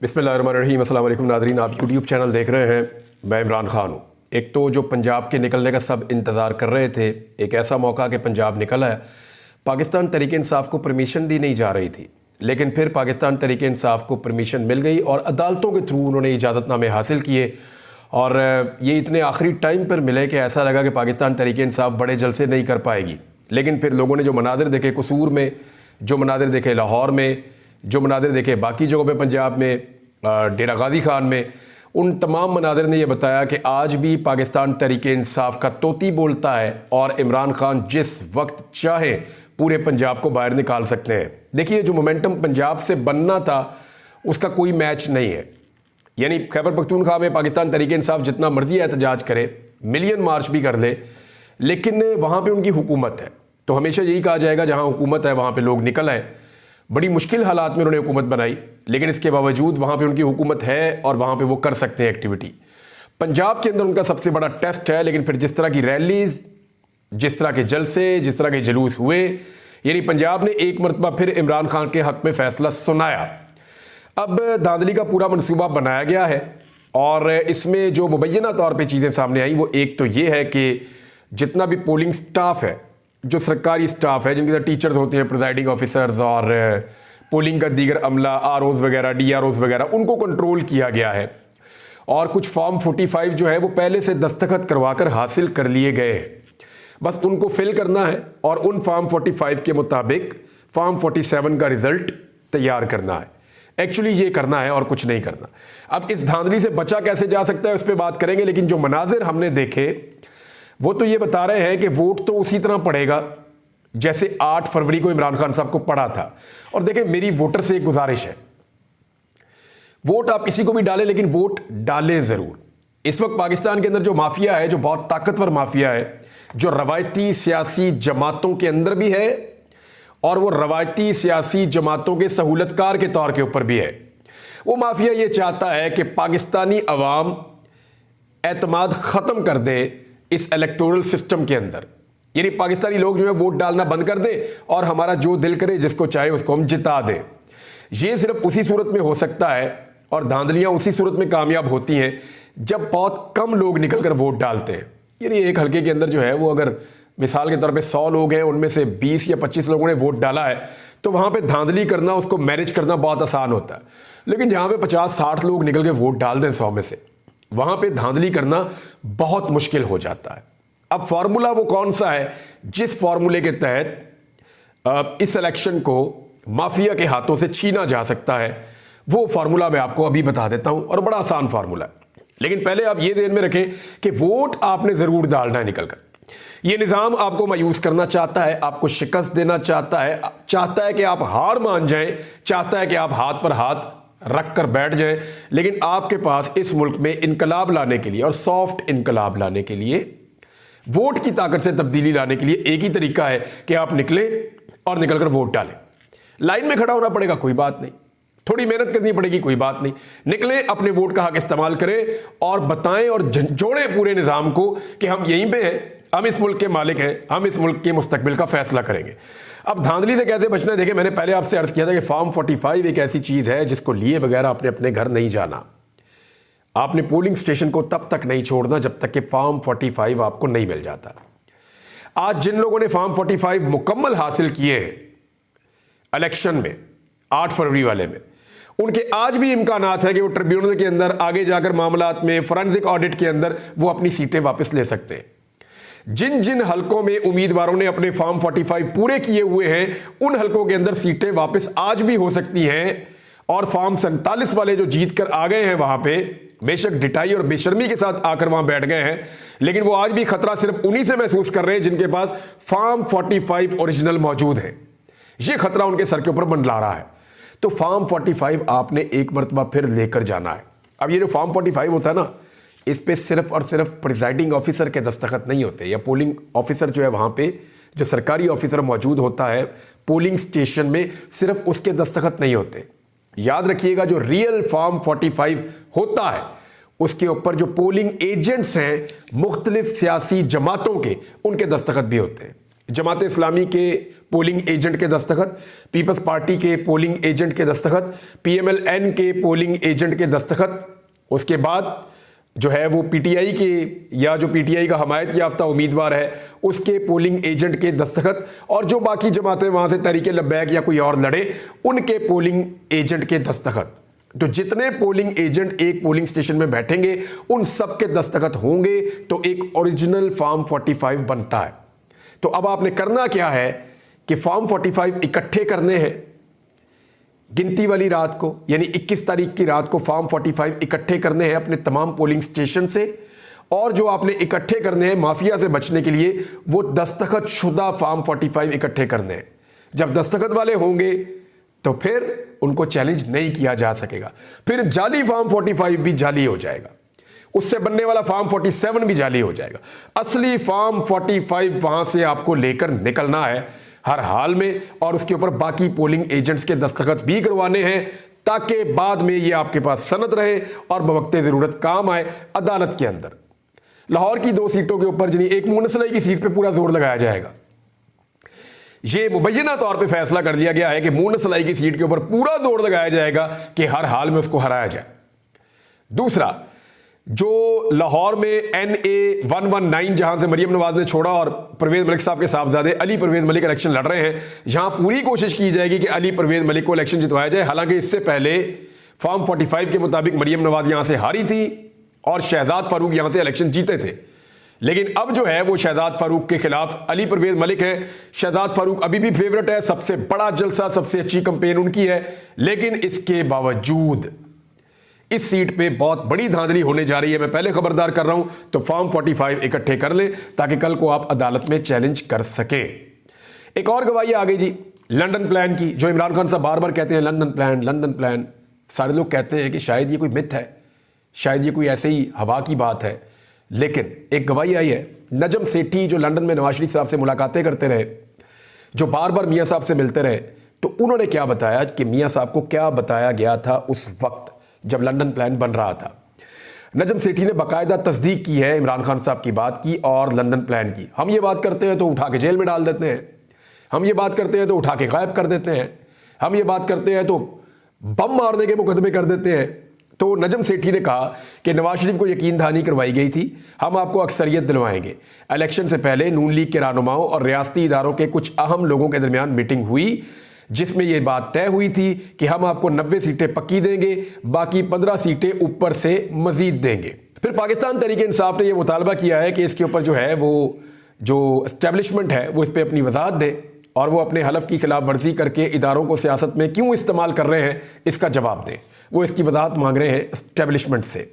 बिस्मिल्लाहिर्रहमानिर्रहीम। अस्सलाम वालेकुम नाज़रीन, आप यूट्यूब चैनल देख रहे हैं। मैं इमरान खान हूँ। एक तो जो पंजाब के निकलने का सब इंतज़ार कर रहे थे, एक ऐसा मौका कि पंजाब निकला है। पाकिस्तान तहरीक इंसाफ को परमिशन दी नहीं जा रही थी, लेकिन फिर पाकिस्तान तहरीक इंसाफ को परमिशन मिल गई और अदालतों के थ्रू उन्होंने इजाज़तनामे हासिल किए। और ये इतने आखिरी टाइम पर मिले कि ऐसा लगा कि पाकिस्तान तहरीक इंसाफ बड़े जलसे नहीं कर पाएगी। लेकिन फिर लोगों ने जो मनादिर देखे कसूर में, जो मनादिर देखे लाहौर में, जो मनादिर देखे बाकी जगहों पे पंजाब में, डेरा गाजी खान में, उन तमाम मनादिर ने यह बताया कि आज भी पाकिस्तान तहरीक इंसाफ का तोती बोलता है और इमरान खान जिस वक्त चाहे पूरे पंजाब को बाहर निकाल सकते हैं। देखिए, जो मोमेंटम पंजाब से बनना था उसका कोई मैच नहीं है। यानी खैबर पख्तूनख्वा में पाकिस्तान तहरीक इंसाफ जितना मर्जी एहतजाज करे, मिलियन मार्च भी कर ले, लेकिन वहाँ पर उनकी हुकूमत है। तो हमेशा यही कहा जाएगा जहाँ हुकूमत है वहाँ पर लोग निकल आए। बड़ी मुश्किल हालात में उन्होंने हुकूमत बनाई, लेकिन इसके बावजूद वहाँ पे उनकी हुकूमत है और वहाँ पे वो कर सकते हैं एक्टिविटी। पंजाब के अंदर उनका सबसे बड़ा टेस्ट है। लेकिन फिर जिस तरह की रैलीज, जिस तरह के जलसे, जिस तरह के जुलूस हुए, यानी पंजाब ने एक मरतबा फिर इमरान खान के हक में फैसला सुनाया। अब धांधली का पूरा मनसूबा बनाया गया है और इसमें जो मुबैना तौर पर चीज़ें सामने आई वो एक तो ये है कि जितना भी पोलिंग स्टाफ है, जो सरकारी स्टाफ है, जिनके साथ टीचर्स होते हैं, प्रिजाइडिंग ऑफिसर्स और पोलिंग का दीगर अमला, आरओज वगैरह, डीआरओज वगैरह, उनको कंट्रोल किया गया है। और कुछ फॉर्म 45 जो है वो पहले से दस्तखत करवाकर हासिल कर लिए गए हैं। बस उनको फिल करना है और उन फॉर्म 45 के मुताबिक फॉर्म 47 का रिजल्ट तैयार करना है। एक्चुअली ये करना है और कुछ नहीं करना। अब इस धांधली से बचा कैसे जा सकता है उस पर बात करेंगे, लेकिन जो मनाजिर हमने देखे वो तो ये बता रहे हैं कि वोट तो उसी तरह पड़ेगा जैसे 8 फरवरी को इमरान खान साहब को पड़ा था। और देखें, मेरी वोटर से एक गुजारिश है, वोट आप किसी को भी डालें, लेकिन वोट डालें जरूर। इस वक्त पाकिस्तान के अंदर जो माफिया है, जो बहुत ताकतवर माफिया है, जो रवायती सियासी जमातों के अंदर भी है और वो रवायती सियासी जमातों के सहूलतकार के तौर के ऊपर भी है, वो माफिया ये चाहता है कि पाकिस्तानी अवाम एतमाद खत्म कर दे इस इलेक्टोरल सिस्टम के अंदर। यानी पाकिस्तानी लोग जो है वोट डालना बंद कर दे और हमारा जो दिल करे जिसको चाहे उसको हम जिता दें। ये सिर्फ उसी सूरत में हो सकता है और धांधलियां उसी सूरत में कामयाब होती हैं जब बहुत कम लोग निकल कर वोट डालते हैं। यानी एक हल्के के अंदर जो है वो अगर मिसाल के तौर पे 100 लोग हैं, उनमें से 20 या 25 लोगों ने वोट डाला है, तो वहां पे धांधली करना, उसको मैनेज करना बहुत आसान होता है। लेकिन जहां पे 50-60 लोग निकल के वोट डाल दें 100 में से, वहां पे धांधली करना बहुत मुश्किल हो जाता है। अब फार्मूला वो कौन सा है जिस फार्मूले के तहत इस इलेक्शन को माफिया के हाथों से छीना जा सकता है, वो फार्मूला मैं आपको अभी बता देता हूं और बड़ा आसान फार्मूला है। लेकिन पहले आप ये ध्यान में रखें कि वोट आपने जरूर डालना है निकलकर। ये निजाम आपको मायूस करना चाहता है, आपको शिकस्त देना चाहता है कि आप हार मान जाएं, चाहता है कि आप हाथ पर हाथ रख कर बैठ जाए। लेकिन आपके पास इस मुल्क में इनकलाब लाने के लिए और सॉफ्ट इनकलाब लाने के लिए, वोट की ताकत से तब्दीली लाने के लिए एक ही तरीका है कि आप निकले और निकलकर वोट डालें। लाइन में खड़ा होना पड़ेगा, कोई बात नहीं, थोड़ी मेहनत करनी पड़ेगी, कोई बात नहीं, निकले, अपने वोट का हक इस्तेमाल करें और बताएं और जोड़ें पूरे निजाम को कि हम यहीं पे हैं, हम इस मुल्क के मालिक हैं, हम इस मुल्क के मुस्तकबिल का फैसला करेंगे। अब धांधली से कैसे बचना है? देखिए, मैंने पहले आपसे अर्ज किया था कि फॉर्म 45 एक ऐसी चीज है जिसको लिए बगैर आपने अपने घर नहीं जाना। आपने पोलिंग स्टेशन को तब तक नहीं छोड़ना जब तक कि फॉर्म 45 आपको नहीं मिल जाता। आज जिन लोगों ने फॉर्म 45 मुकम्मल हासिल किए हैं इलेक्शन में 8 फरवरी वाले में, उनके आज भी इम्कानात है कि वो ट्रिब्यूनल के अंदर आगे जाकर मामलात में, फोरेंसिक ऑडिट के अंदर वो अपनी सीटें वापस ले सकते हैं। जिन जिन हलकों में उम्मीदवारों ने अपने फॉर्म 45 पूरे किए हुए हैं, उन हलकों के अंदर सीटें वापस आज भी हो सकती हैं। और फॉर्म 47 वाले जो जीत कर आ गए हैं वहां पे, बेशक डिटाई और बेशर्मी के साथ आकर वहां बैठ गए हैं, लेकिन वो आज भी खतरा सिर्फ उन्हीं से महसूस कर रहे हैं जिनके पास फॉर्म 45 ओरिजिनल मौजूद है। ये खतरा उनके सर के ऊपर मंडला रहा है। तो फॉर्म 45 आपने एक मरतबा फिर लेकर जाना है। अब ये जो फॉर्म 45 होता है ना, इस पे सिर्फ और सिर्फ प्रिजाइडिंग ऑफिसर के दस्तखत नहीं होते, या पोलिंग ऑफिसर जो है वहां पे जो सरकारी ऑफिसर मौजूद होता है पोलिंग स्टेशन में, सिर्फ उसके दस्तखत नहीं होते। याद रखिएगा, जो रियल फॉर्म 45 होता है उसके ऊपर जो पोलिंग एजेंट्स हैं मुख्तलिफ सियासी जमातों के, उनके दस्तखत भी होते हैं। जमात इस्लामी के पोलिंग एजेंट के दस्तखत, पीपल्स पार्टी के पोलिंग एजेंट के दस्तखत, PMLN के पोलिंग एजेंट के दस्तखत, उसके बाद जो है वो पीटीआई के या जो पीटीआई का हमायत याफ्ता उम्मीदवार है उसके पोलिंग एजेंट के दस्तखत, और जो बाकी जमातें वहां से तहरीक लब्बैक या कोई और लड़े उनके पोलिंग एजेंट के दस्तखत। तो जितने पोलिंग एजेंट एक पोलिंग स्टेशन में बैठेंगे उन सब के दस्तखत होंगे तो एक ओरिजिनल फॉर्म 45 बनता है। तो अब आपने करना क्या है कि फॉर्म 45 इकट्ठे करने हैं गिनती वाली रात को, यानी 21 तारीख की रात को फॉर्म 45 इकट्ठे करने हैं अपने तमाम पोलिंग स्टेशन से, और जो आपने इकट्ठे करने हैं माफिया से बचने के लिए वो दस्तखत शुदा फॉर्म 45 इकट्ठे करने हैं। जब दस्तखत वाले होंगे तो फिर उनको चैलेंज नहीं किया जा सकेगा, फिर जाली फॉर्म 45 भी जाली हो जाएगा, उससे बनने वाला फॉर्म 47 भी जाली हो जाएगा। असली फॉर्म 45 वहां से आपको लेकर निकलना है हर हाल में, और उसके ऊपर बाकी पोलिंग एजेंट्स के दस्तखत भी करवाने हैं ताकि बाद में ये आपके पास सनद रहे और बवक्ते ज़रूरत काम आए अदालत के अंदर। लाहौर की 2 सीटों के ऊपर जिन्हें एक मूनसलाई की सीट पे पूरा जोर लगाया जाएगा। ये मुबैना तौर पे फैसला कर लिया गया है कि मूनसलाई की सीट के ऊपर पूरा जोर लगाया जाएगा कि हर हाल में उसको हराया जाए। दूसरा, जो लाहौर में NA 119 जहां से मरियम नवाज ने छोड़ा और परवेज मलिक साहब के साहबजादे अली परवेज मलिक इलेक्शन लड़ रहे हैं, जहां पूरी कोशिश की जाएगी कि अली परवेज मलिक को इलेक्शन जितवाया जाए। हालांकि इससे पहले फॉर्म 45 के मुताबिक मरियम नवाज यहां से हारी थी और शहजाद फारूक यहां से इलेक्शन जीते थे, लेकिन अब जो है वो शहजाद फारूक के खिलाफ अली परवेज मलिक है। शहजाद फारूक अभी भी फेवरेट है, सबसे बड़ा जलसा, सबसे अच्छी कंपेन उनकी है, लेकिन इसके बावजूद इस सीट पे बहुत बड़ी धांधली होने जा रही है। मैं पहले खबरदार कर रहा हूं, तो फॉर्म 45 इकट्ठे कर ले ताकि कल को आप अदालत में चैलेंज कर सके। एक और गवाही आ गई जी लंदन प्लान की, जो इमरान खान साहब बार बार कहते हैं लंदन प्लान, लंदन प्लान। सारे लोग कहते हैं कि शायद ये कोई मिथ है, शायद ये कोई ऐसे ही हवा की बात है, लेकिन एक गवाही आई है। नजम सेठी जो लंदन में नवाज शरीफ साहब से मुलाकातें करते रहे, जो बार बार मियाँ साहब से मिलते रहे, तो उन्होंने क्या बताया कि मियाँ साहब को क्या बताया गया था उस वक्त जब लंदन प्लान बन रहा था। नजम सेठी ने बाकायदा तस्दीक की है इमरान खान साहब की बात की और लंदन प्लान की। हम ये बात करते हैं तो उठा के जेल में डाल देते हैं, हम ये बात करते हैं तो उठा के गायब कर देते हैं, हम ये बात करते हैं तो बम मारने के मुकदमे कर देते हैं। तो नजम सेठी ने कहा कि नवाज शरीफ को यकीन दहानी करवाई गई थी, हम आपको अक्सरियत दिलवाएंगे। इलेक्शन से पहले नून लीग के रहनुमाओं और रियासती इदारों के कुछ अहम लोगों के दरमियान मीटिंग हुई जिसमें यह बात तय हुई थी कि हम आपको 90 सीटें पक्की देंगे, बाकी 15 सीटें ऊपर से मजीद देंगे। फिर पाकिस्तान तहरीक इंसाफ ने यह मुतालबा किया है कि इसके ऊपर जो है वो जो एस्टेब्लिशमेंट है वो इस पर अपनी वजाहत दे और वो अपने हलफ की खिलाफ वर्जी करके इदारों को सियासत में क्यों इस्तेमाल कर रहे हैं इसका जवाब दें। वो इसकी वजाहत मांग रहे हैं एस्टेब्लिशमेंट से।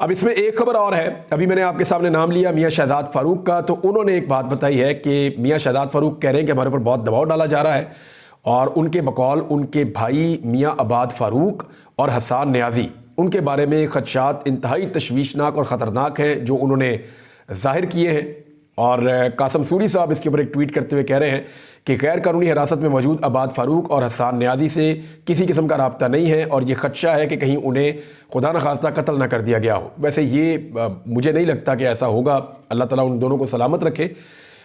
अब इसमें एक खबर और है, अभी मैंने आपके सामने नाम लिया मियाँ शहजाद फारूक का, तो उन्होंने एक बात बताई है कि मियाँ शहजाद फारूक कह रहे हैं कि हमारे ऊपर बहुत दबाव डाला जा रहा है और उनके बकौल उनके भाई मियाँ अबाद फारूक और हसान न्याजी उनके बारे में खदशात इंतहाई तशवीशनाक और ख़तरनाक हैं जो उन्होंने जाहिर किए हैं। और कासम सूरी साहब इसके ऊपर एक ट्वीट करते हुए कह रहे हैं कि गैर कानूनी हिरासत में मौजूद अबाद फारूक और हसान न्याजी से किसी किस्म का राब्ता नहीं है और ये खदशा है कि कहीं उन्हें खुदा न खास्ता कत्ल ना कर दिया गया हो। वैसे ये मुझे नहीं लगता कि ऐसा होगा, अल्लाह ताला उन दोनों को सलामत रखे,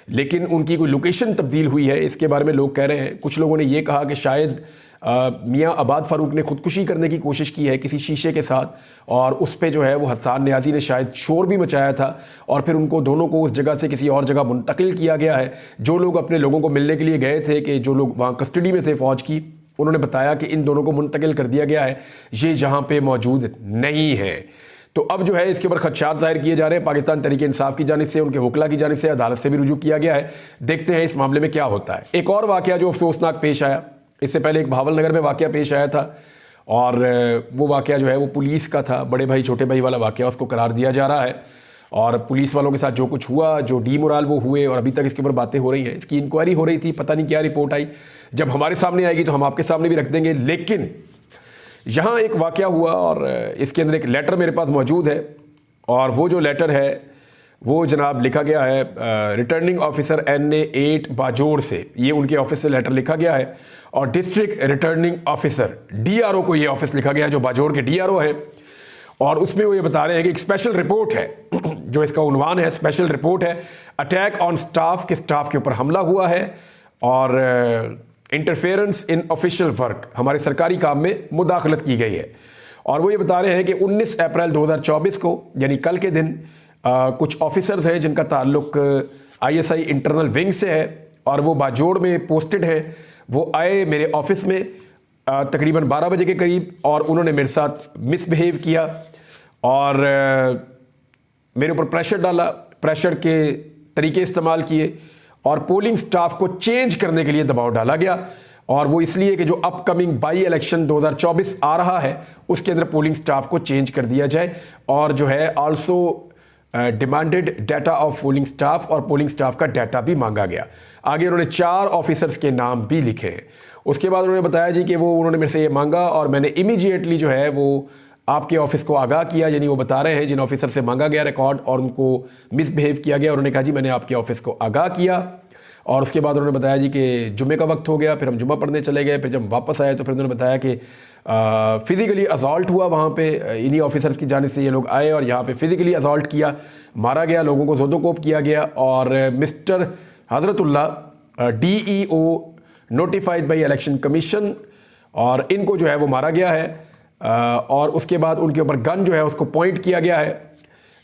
लेकिन उनकी कोई लोकेशन तब्दील हुई है इसके बारे में लोग कह रहे हैं। कुछ लोगों ने यह कहा कि शायद मियाँ अबाद फारूक ने खुदकुशी करने की कोशिश की है किसी शीशे के साथ और उस पर जो है वो हसान न्याजी ने शायद शोर भी मचाया था और फिर उनको दोनों को उस जगह से किसी और जगह मुंतकिल किया गया है। जो लोग अपने लोगों को मिलने के लिए गए थे, कि जो लोग वहाँ कस्टडी में थे फ़ौज की, उन्होंने बताया कि इन दोनों को मुंतकिल कर दिया गया है, ये यहाँ पे मौजूद नहीं है। तो अब जो है इसके ऊपर खदशात जाहिर किए जा रहे हैं पाकिस्तान तहरीक इंसाफ की जानिब से, उनके वकला की जानिब से, अदालत से भी रुजू किया गया है। देखते हैं इस मामले में क्या होता है। एक और वाक़या जो अफसोसनाक पेश आया, इससे पहले एक भावल नगर में वाक़या पेश आया था और वो वाक़या जो है वो पुलिस का था, बड़े भाई छोटे भाई वाला वाक़या उसको करार दिया जा रहा है और पुलिस वालों के साथ जो कुछ हुआ, जो डीमोरल वो हुए और अभी तक इसके ऊपर बातें हो रही हैं। इसकी इंक्वायरी हो रही थी, पता नहीं क्या रिपोर्ट आई, जब हमारे सामने आएगी तो हम आपके सामने भी रख देंगे। लेकिन यहाँ एक वाक़या हुआ और इसके अंदर एक लेटर मेरे पास मौजूद है और वो जो लेटर है वो जनाब लिखा गया है रिटर्निंग ऑफिसर NA 8 बाजोड़ से, ये उनके ऑफिस से लेटर लिखा गया है और डिस्ट्रिक्ट रिटर्निंग ऑफिसर DRO को ये ऑफिस लिखा गया है जो बाजोड़ के DRO है। और उसमें वो ये बता रहे हैं कि एक स्पेशल रिपोर्ट है, जो इसका उन्वान है स्पेशल रिपोर्ट है, अटैक ऑन स्टाफ, के स्टाफ के ऊपर हमला हुआ है और इंटरफेरेंस इन ऑफिशियल वर्क, हमारे सरकारी काम में मुदाखलत की गई है। और वो ये बता रहे हैं कि 19 अप्रैल 2024 को यानी कल के दिन कुछ ऑफिसर्स हैं जिनका ताल्लुक ISI इंटरनल विंग से है और वो बाजोड़ में पोस्टेड हैं। वो आए मेरे ऑफिस में तकरीबन 12 बजे के करीब और उन्होंने मेरे साथ मिसबिहेव किया और मेरे ऊपर प्रेशर डाला, प्रेशर के तरीके इस्तेमाल किए और पोलिंग स्टाफ को चेंज करने के लिए दबाव डाला गया। और वो इसलिए कि जो अपकमिंग बाई इलेक्शन 2024 आ रहा है उसके अंदर पोलिंग स्टाफ को चेंज कर दिया जाए और जो है also demanded data of polling staff और पोलिंग स्टाफ का डाटा भी मांगा गया। आगे उन्होंने 4 ऑफिसर्स के नाम भी लिखे हैं। उसके बाद उन्होंने बताया जी कि वो उन्होंने मेरे से ये मांगा और मैंने इमीडिएटली जो है वो आपके ऑफिस को आगाह किया। यानी वो बता रहे हैं जिन ऑफिसर से मांगा गया रिकॉर्ड और उनको मिसबिहेव किया गया, उन्होंने कहा जी मैंने आपके ऑफिस को आगाह किया। और उसके बाद उन्होंने बताया जी कि जुम्मे का वक्त हो गया, फिर हम जुम्मा पढ़ने चले गए। फिर जब वापस आए तो फिर उन्होंने बताया कि फिज़िकली असॉल्ट हुआ वहाँ पे, इन्हीं ऑफिसर्स की जानिब से ये लोग आए और यहाँ पे फिज़िकली असॉल्ट किया, मारा गया, लोगों को ज़ोदोकोप किया गया। और mister Hazratullah DEO notified by election commission और इनको जो है वो मारा गया है। और उसके बाद उनके ऊपर गन जो है उसको पॉइंट किया गया है,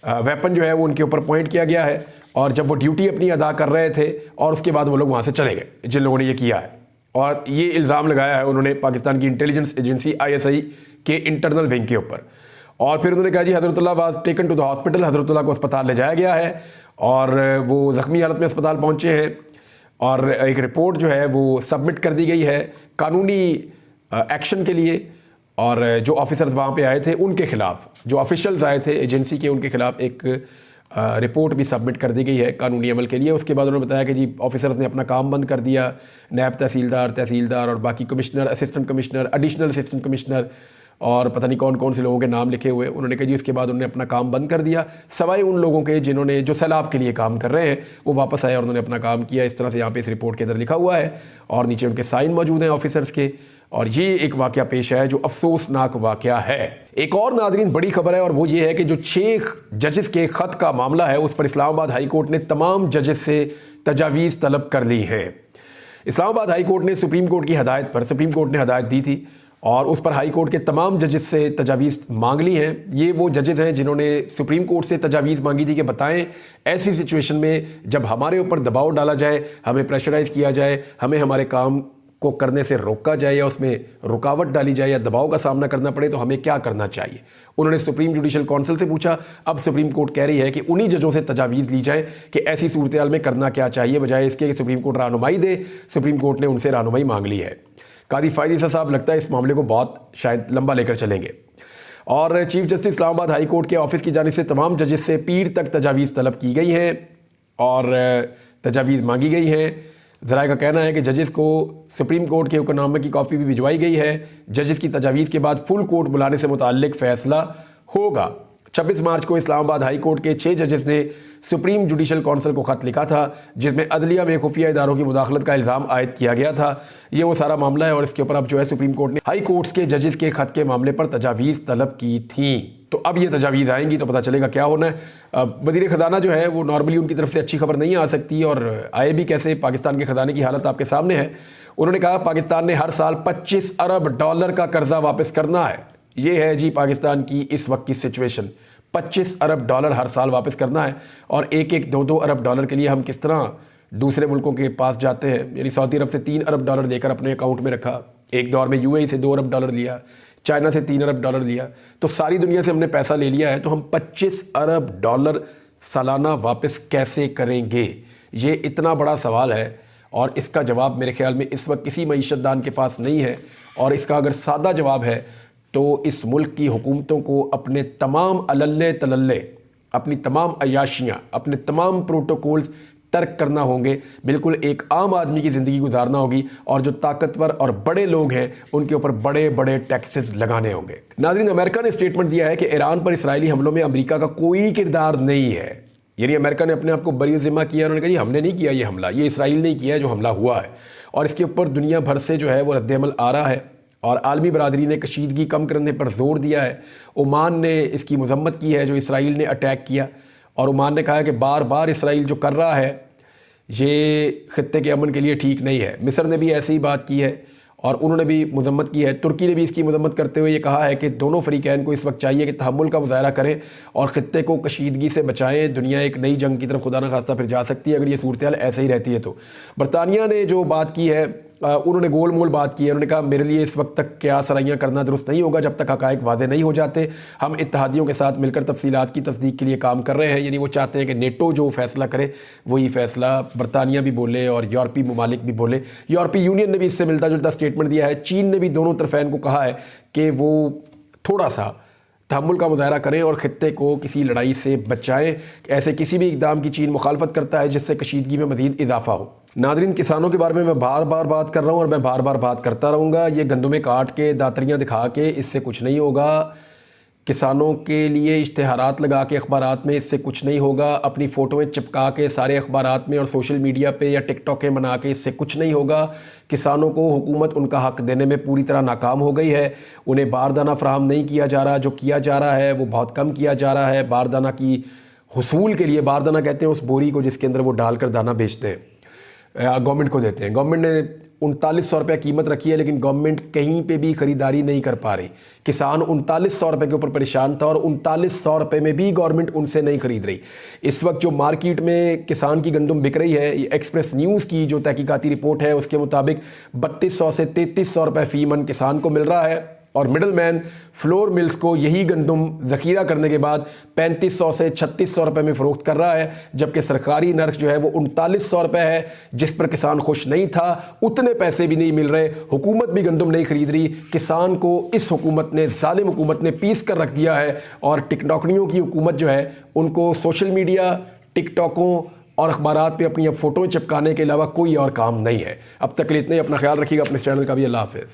वेपन जो है वो उनके ऊपर पॉइंट किया गया है और जब वो ड्यूटी अपनी अदा कर रहे थे और उसके बाद वो लोग वहाँ से चले गए जिन लोगों ने ये किया है। और ये इल्ज़ाम लगाया है उन्होंने पाकिस्तान की इंटेलिजेंस एजेंसी ISI के इंटरनल विंग के ऊपर। और फिर उन्होंने कहा जी Hazratullah was taken to the hospital, Hazratullah को अस्पताल ले जाया गया है और वो ज़ख्मी हालत में अस्पताल पहुँचे हैं और एक रिपोर्ट जो है वो सबमिट कर दी गई है कानूनी एक्शन के लिए। और जो ऑफिसर्स वहाँ पे आए थे उनके खिलाफ, जो ऑफिशियल्स आए थे एजेंसी के, उनके खिलाफ एक रिपोर्ट भी सबमिट कर दी गई है कानूनी अमल के लिए। उसके बाद उन्होंने बताया कि जी ऑफिसर्स ने अपना काम बंद कर दिया, नायब तहसीलदार और बाकी commissioner, assistant commissioner, additional assistant commissioner और पता नहीं कौन कौन से लोगों के नाम लिखे हुए। उन्होंने कहा जी उसके बाद उन्होंने अपना काम बंद कर दिया, सवाए उन लोगों के जिन्होंने जो सैलाब के लिए काम कर रहे हैं वो वापस आए और उन्होंने अपना काम किया। इस तरह से यहाँ पे इस रिपोर्ट के अंदर लिखा हुआ है और नीचे उनके साइन मौजूद हैं ऑफिसर्स के। और ये एक वाकया पेश है जो अफसोसनाक वाकया है। एक और नादरीन बड़ी खबर है और वो ये है कि जो 6 जजेस के ख़त का मामला है उस पर इस्लामाबाद हाई कोर्ट ने तमाम जजेस से तजावीज़ तलब कर ली है। इस्लामाबाद हाई कोर्ट ने सुप्रीम कोर्ट की हदायत पर, सुप्रीम कोर्ट ने हदायत दी थी और उस पर हाई कोर्ट के तमाम जजेस से तजावीज़ मांग ली हैं। ये वो जजेस हैं जिन्होंने सुप्रीम कोर्ट से तजावीज़ मांगी थी कि बताएं ऐसी सिचुएशन में जब हमारे ऊपर दबाव डाला जाए, हमें प्रेशराइज़ किया जाए, हमें हमारे काम को करने से रोका जाए या उसमें रुकावट डाली जाए या दबाव का सामना करना पड़े तो हमें क्या करना चाहिए। उन्होंने सुप्रीम जुडिशल काउंसिल से पूछा। अब सुप्रीम कोर्ट कह रही है कि उन्हीं जजों से तजावीज़ ली जाए कि ऐसी सूरत हाल में करना क्या चाहिए, बजाय इसके कि सुप्रीम कोर्ट रहनुमाई दे। सुप्रीम कोर्ट ने उनसे रहनुमाई मांग ली है। कादी फायद ईसा साहब लगता है इस मामले को बहुत शायद लंबा लेकर चलेंगे। और chief justice Islamabad high court के ऑफिस की जानिब से तमाम जजेस से पीर तक तजावीज़ तलब की गई हैं और तजावीज़ मांगी गई हैं। ज़राए का कहना है कि जजेस को सुप्रीम कोर्ट के हुक्मनामे की कॉपी भी भिजवाई गई है। जजेस की तजावीज़ के बाद फुल कोर्ट बुलाने से मुताल्लिक फ़ैसला होगा। 26 मार्च को इस्लामाबाद हाई कोर्ट के 6 जजेस ने सुप्रीम जुडिशल काउंसिल को ख़त लिखा था जिसमें अदलिया में खुफिया इदारों की मुदाखलत का इल्ज़ाम आयद किया गया था। ये वो सारा मामला है और इसके ऊपर अब जो है सुप्रीम कोर्ट ने हाई कोर्ट्स के जजेस के ख़त के मामले पर तजावीज़ तलब की थी। तो अब ये तजावीज़ आएंगी तो पता चलेगा क्या होना है। वज़ीर ख़जाना जो है वो नॉर्मली उनकी तरफ से अच्छी खबर नहीं आ सकती और आए भी कैसे। पाकिस्तान के ख़जाने की हालत आपके सामने है। उन्होंने कहा पाकिस्तान ने हर साल $25 अरब का कर्जा वापस करना है। ये है जी पाकिस्तान की इस वक्त की सिचुएशन। $25 अरब हर साल वापस करना है और एक 2-2 अरब डॉलर के लिए हम किस तरह दूसरे मुल्कों के पास जाते हैं। यानी सऊदी अरब से $3 अरब देकर अपने अकाउंट में रखा, एक दौर में UAE से $2 अरब लिया, चाइना से $3 अरब लिया, तो सारी दुनिया से हमने पैसा ले लिया है। तो हम $25 अरब सालाना वापस कैसे करेंगे, ये इतना बड़ा सवाल है और इसका जवाब मेरे ख्याल में इस वक्त किसी मईशतदान के पास नहीं है। और इसका अगर सादा जवाब है तो इस मुल्क की हुकूमतों को अपने तमाम अल्ले तलल्ले, अपनी तमाम अयाशियाँ, अपने तमाम प्रोटोकॉल्स तर्क करना होंगे। बिल्कुल एक आम आदमी की ज़िंदगी गुजारना होगी और जो ताकतवर और बड़े लोग हैं उनके ऊपर बड़े बड़े टैक्सेस लगाने होंगे। नाज़रीन, अमेरिका ने स्टेटमेंट दिया है कि ईरान पर इसराइली हमलों में अमेरिका का कोई किरदार नहीं है। यानी अमेरिका ने अपने आप को बरी ज़िम्मा किया। उन्होंने कहा जी हमने नहीं किया ये हमला, ये इसराइल ने किया जो हमला हुआ है। और इसके ऊपर दुनिया भर से जो है वो रद्दअमल आ रहा है और आलमी बरादरी ने कशीदगी कम करने पर जोर दिया है। ओमान ने इसकी मजम्मत की है जो इसराइल ने अटैक किया और ओमान ने कहा है कि बार बार इसराइल जो कर रहा है ये खित्ते के अमन के लिए ठीक नहीं है। मिस्र ने भी ऐसी ही बात की है और उन्होंने भी मजम्मत की है। तुर्की ने भी इसकी मजम्मत करते हुए ये कहा है कि दोनों फ़रीक़ैन को इस वक्त चाहिए कि तहम्मुल का मुज़ाहरा करें और ख़ित्ते को कशीदगी से बचाएं। दुनिया एक नई जंग की तरफ खुदा न खास्ता फिर जा सकती है अगर ये सूरत हाल ऐसे ही रहती है तो। बरतानिया ने जो बात की है, उन्होंने गोल मोल बात की है। उन्होंने कहा मेरे लिए इस वक्त तक क्या सराइयाँ करना दुरुस्त नहीं होगा जब तक हक़ाइक़ वाज़ेह नहीं हो जाते। हम इत्तेहादियों के साथ मिलकर तफसीलात की तस्दीक के लिए काम कर रहे हैं। यानी वो चाहते हैं कि नेटो जो फ़ैसला करे वही फ़ैसला बरतानिया भी बोले और यूरोपीय ममालिक भी बोले। यूरोपीय यूनियन ने भी इससे मिलता जुलता स्टेटमेंट दिया है। चीन ने भी दोनों तरफ़ैन को कहा है कि वो थोड़ा सा तहम्मुल का मुज़ाहरा करें और ख़ित्ते को किसी लड़ाई से बचाएं। ऐसे किसी भी इक़दाम की चीन मुखालफत करता है जिससे कशीदगी में मज़ीद इजाफा हो। नादरीन, किसानों के बारे में मैं बार बार बात कर रहा हूँ और मैं बार बार बात करता रहूँगा। ये गंदुमें काट के दातरियाँ दिखा के इससे कुछ नहीं होगा। किसानों के लिए इश्तिहारात लगा के अखबारात में इससे कुछ नहीं होगा। अपनी फ़ोटोएं चिपका के सारे अखबारात में और सोशल मीडिया पे या टिकटॉकें बना के इससे कुछ नहीं होगा। किसानों को हुकूमत उनका हक़ देने में पूरी तरह नाकाम हो गई है। उन्हें बारदाना फ़राहम नहीं किया जा रहा, जो किया जा रहा है वो बहुत कम किया जा रहा है। बारदाना की हुसूल के लिए, बारदाना कहते हैं उस बोरी को जिसके अंदर वो डालकर दाना बेचते हैं, गवर्नमेंट को देते हैं। गवर्नमेंट ने 3900 रुपये कीमत रखी है लेकिन गवर्नमेंट कहीं पे भी ख़रीदारी नहीं कर पा रही। किसान 3900 रुपये के ऊपर परेशान था और 3900 रुपये में भी गवर्नमेंट उनसे नहीं ख़रीद रही। इस वक्त जो मार्केट में किसान की गंदम बिक रही है, ये एक्सप्रेस न्यूज़ की जो तहकीकाती रिपोर्ट है उसके मुताबिक 3200 से 3300 रुपये फ़ी मन किसान को मिल रहा है और मिडल मैन फ्लोर मिल्स को यही गंदम ज़ख़ीरा करने के बाद 3500 से 3600 रुपये में फ़रोख्त कर रहा है, जबकि सरकारी नर्ख जो है वो 3900 रुपये है, जिस पर किसान खुश नहीं था। उतने पैसे भी नहीं मिल रहे, हुकूमत भी गंदम नहीं ख़रीद रही। किसान को इस हुकूमत ने, ज़ालिम हुकूमत ने पीस कर रख दिया है और टिकटॉकनियों की हुकूमत जो है उनको सोशल मीडिया, टिकटॉकों और अखबारात पे अपनी फ़ोटोएं चिपकाने के अलावा कोई और काम नहीं है। अब तक के लिए इतना ही। अपना ख्याल रखिएगा, अपने चैनल का भी। अल्लाह हाफ़िज़।